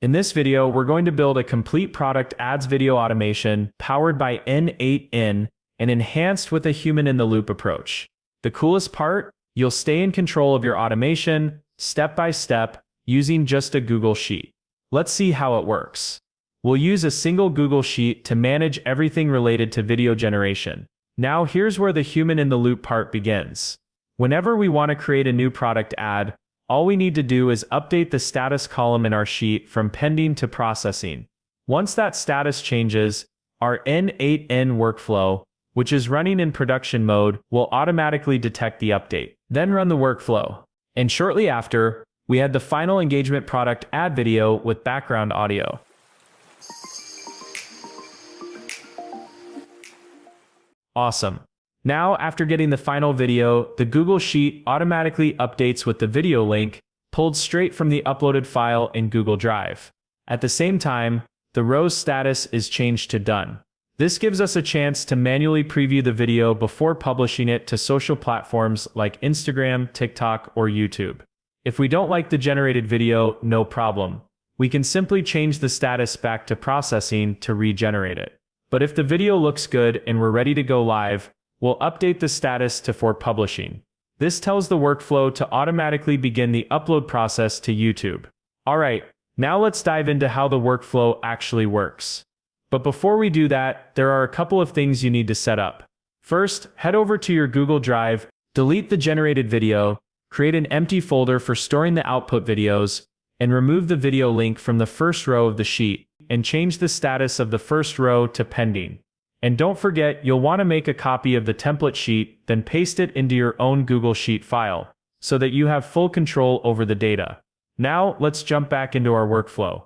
In this video, we're going to build a complete product ads video automation powered by n8n and enhanced with a human-in-the-loop approach. The coolest part? You'll stay in control of your automation, step by step, using just a Google Sheet. Let's see how it works. We'll use a single Google Sheet to manage everything related to video generation. Now here's where the human-in-the-loop part begins. Whenever we want to create a new product ad, all we need to do is update the status column in our sheet from pending to processing. Once that status changes, our n8n workflow, which is running in production mode, will automatically detect the update. Then run the workflow. And shortly after, we add the final engagement product ad video with background audio. Awesome. Now, after getting the final video, the Google Sheet automatically updates with the video link pulled straight from the uploaded file in Google Drive. At the same time, the row's status is changed to done. This gives us a chance to manually preview the video before publishing it to social platforms like Instagram, TikTok, or YouTube. If we don't like the generated video, no problem. We can simply change the status back to processing to regenerate it. But if the video looks good and we're ready to go live, we'll update the status to for publishing. This tells the workflow to automatically begin the upload process to YouTube. Alright, now let's dive into how the workflow actually works. But before we do that, there are a couple of things you need to set up. First, head over to your Google Drive, delete the generated video, create an empty folder for storing the output videos, and remove the video link from the first row of the sheet, and change the status of the first row to pending. And don't forget, you'll want to make a copy of the template sheet, then paste it into your own Google Sheet file, so that you have full control over the data. Now, let's jump back into our workflow.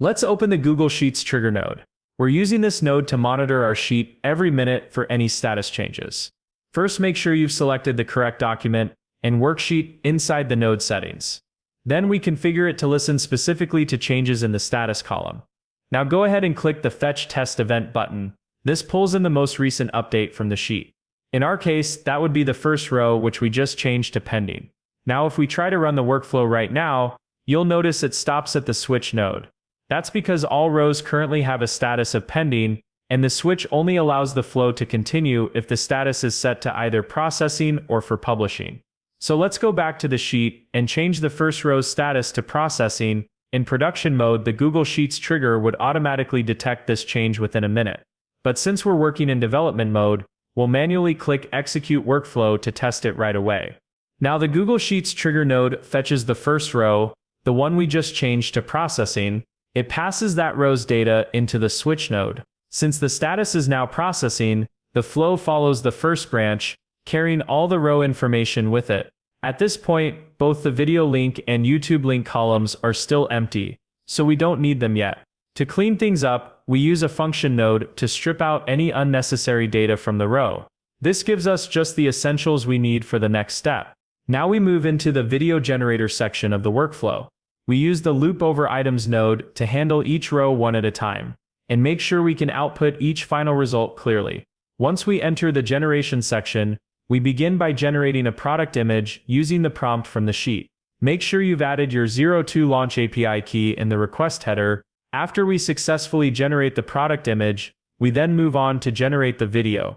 Let's open the Google Sheets trigger node. We're using this node to monitor our sheet every minute for any status changes. First, make sure you've selected the correct document and worksheet inside the node settings. Then we configure it to listen specifically to changes in the status column. Now go ahead and click the Fetch Test Event button. This pulls in the most recent update from the sheet. In our case, that would be the first row, which we just changed to pending. Now if we try to run the workflow right now, you'll notice it stops at the switch node. That's because all rows currently have a status of pending, and the switch only allows the flow to continue if the status is set to either processing or for publishing. So let's go back to the sheet and change the first row's status to processing. In production mode, the Google Sheets trigger would automatically detect this change within a minute. But since we're working in development mode, we'll manually click Execute Workflow to test it right away. Now the Google Sheets trigger node fetches the first row, the one we just changed to processing. It passes that row's data into the switch node. Since the status is now processing, the flow follows the first branch, carrying all the row information with it. At this point, both the video link and YouTube link columns are still empty, so we don't need them yet. To clean things up, we use a function node to strip out any unnecessary data from the row. This gives us just the essentials we need for the next step. Now we move into the video generator section of the workflow. We use the loop over items node to handle each row one at a time, and make sure we can output each final result clearly. Once we enter the generation section, we begin by generating a product image using the prompt from the sheet. Make sure you've added your Zero2Launch API key in the request header. After we successfully generate the product image, we then move on to generate the video.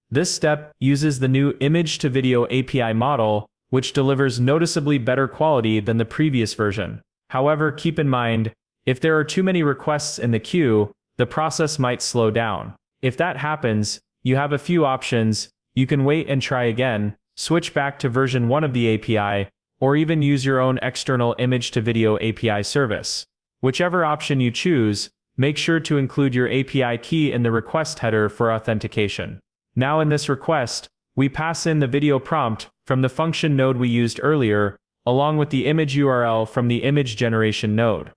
This step uses the new image-to-video API model, which delivers noticeably better quality than the previous version. However, keep in mind, if there are too many requests in the queue, the process might slow down. If that happens, you have a few options. You can wait and try again, switch back to version 1 of the API, or even use your own external image-to-video API service. Whichever option you choose, make sure to include your API key in the request header for authentication. Now in this request, we pass in the video prompt from the function node we used earlier, along with the image URL from the image generation node.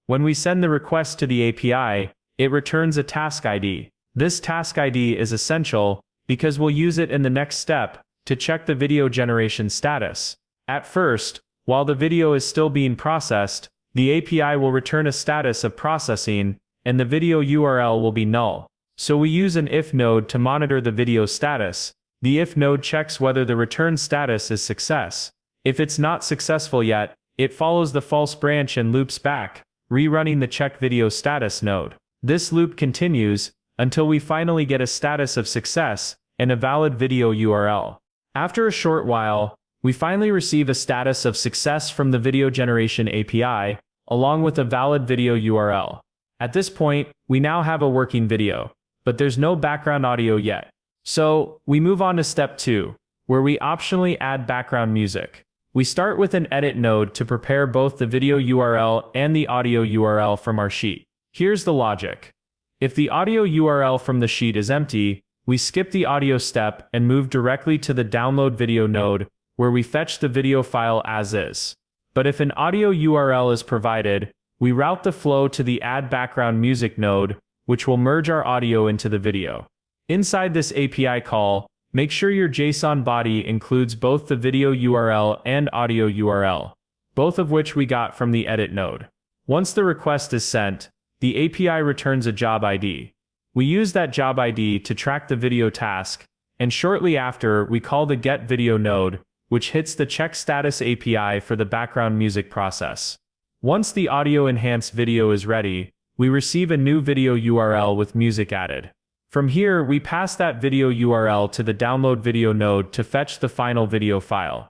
When we send the request to the API, it returns a task ID. This task ID is essential because we'll use it in the next step to check the video generation status. At first, while the video is still being processed, the API will return a status of processing, and the video URL will be null. So we use an if node to monitor the video status. The if node checks whether the return status is success. If it's not successful yet, it follows the false branch and loops back. rerunning the check video status node. This loop continues until we finally get a status of success and a valid video URL. After a short while, we finally receive a status of success from the video generation API, along with a valid video URL. At this point, we now have a working video, but there's no background audio yet. So, we move on to step 2, where we optionally add background music. We start with an edit node to prepare both the video URL and the audio URL from our sheet. Here's the logic. If the audio URL from the sheet is empty, we skip the audio step and move directly to the download video node, where we fetch the video file as is. But if an audio URL is provided, we route the flow to the add background music node, which will merge our audio into the video. Inside this API call, make sure your JSON body includes both the video URL and audio URL, both of which we got from the edit node. Once the request is sent, the API returns a job ID. We use that job ID to track the video task, and shortly after, we call the get video node, which hits the check status API for the background music process. Once the audio enhanced video is ready, we receive a new video URL with music added. From here, we pass that video URL to the download video node to fetch the final video file.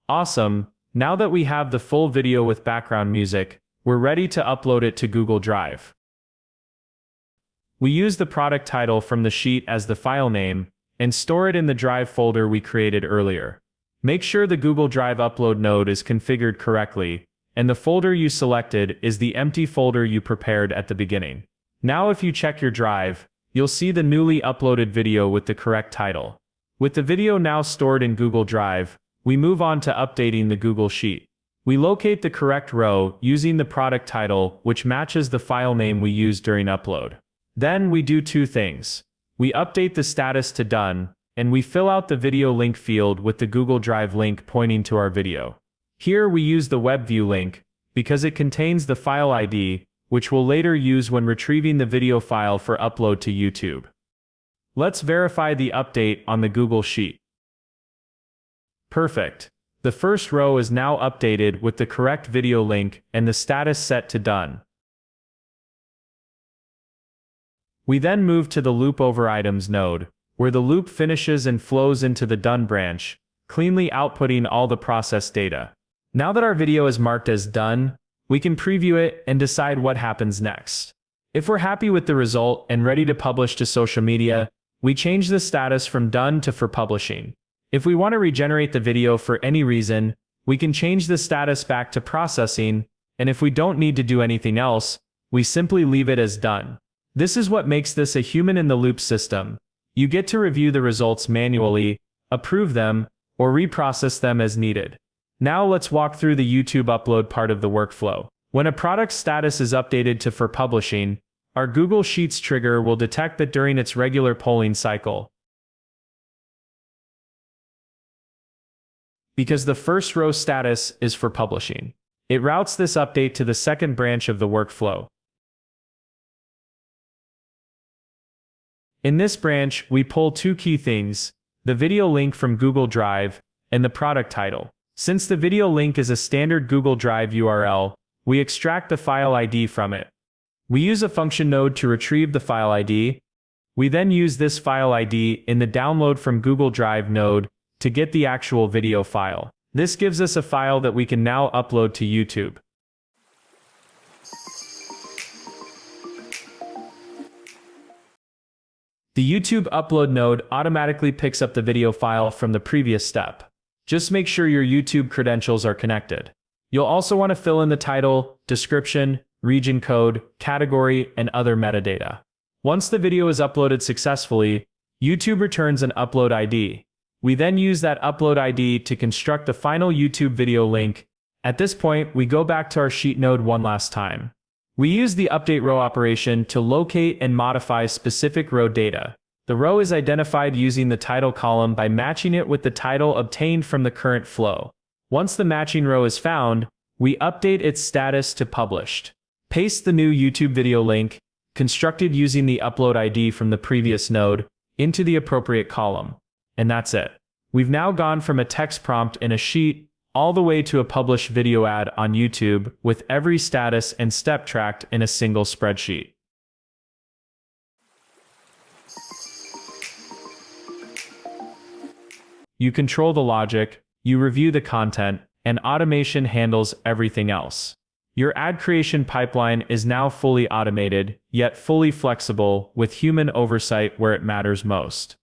Awesome! Now that we have the full video with background music, we're ready to upload it to Google Drive. We use the product title from the sheet as the file name, and store it in the Drive folder we created earlier. Make sure the Google Drive upload node is configured correctly, and the folder you selected is the empty folder you prepared at the beginning. Now if you check your Drive, you'll see the newly uploaded video with the correct title. With the video now stored in Google Drive, we move on to updating the Google Sheet. We locate the correct row using the product title, which matches the file name we used during upload. Then we do 2 things. We update the status to done, and we fill out the video link field with the Google Drive link pointing to our video. Here we use the web view link, because it contains the file ID, which we'll later use when retrieving the video file for upload to YouTube. Let's verify the update on the Google Sheet. Perfect. The first row is now updated with the correct video link and the status set to done. We then move to the loop over items node, where the loop finishes and flows into the done branch, cleanly outputting all the processed data. Now that our video is marked as done, we can preview it and decide what happens next. If we're happy with the result and ready to publish to social media, we change the status from done to for publishing. If we want to regenerate the video for any reason, we can change the status back to processing, and if we don't need to do anything else, we simply leave it as done. This is what makes this a human-in-the-loop system. You get to review the results manually, approve them, or reprocess them as needed. Now let's walk through the YouTube upload part of the workflow. When a product status is updated to for publishing, our Google Sheets trigger will detect that during its regular polling cycle. Because the first row status is for publishing, it routes this update to the second branch of the workflow. In this branch, we pull 2 key things, the video link from Google Drive, and the product title. Since the video link is a standard Google Drive URL, we extract the file ID from it. We use a function node to retrieve the file ID. We then use this file ID in the download from Google Drive node to get the actual video file. This gives us a file that we can now upload to YouTube. The YouTube upload node automatically picks up the video file from the previous step. Just make sure your YouTube credentials are connected. You'll also want to fill in the title, description, region code, category, and other metadata. Once the video is uploaded successfully, YouTube returns an upload ID. We then use that upload ID to construct the final YouTube video link. At this point, we go back to our sheet node one last time. We use the update row operation to locate and modify specific row data. The row is identified using the title column by matching it with the title obtained from the current flow. Once the matching row is found, we update its status to published. Paste the new YouTube video link, constructed using the upload ID from the previous node, into the appropriate column. And that's it. We've now gone from a text prompt in a sheet all the way to a published video ad on YouTube with every status and step tracked in a single spreadsheet. You control the logic, you review the content, and automation handles everything else. Your ad creation pipeline is now fully automated, yet fully flexible, with human oversight where it matters most.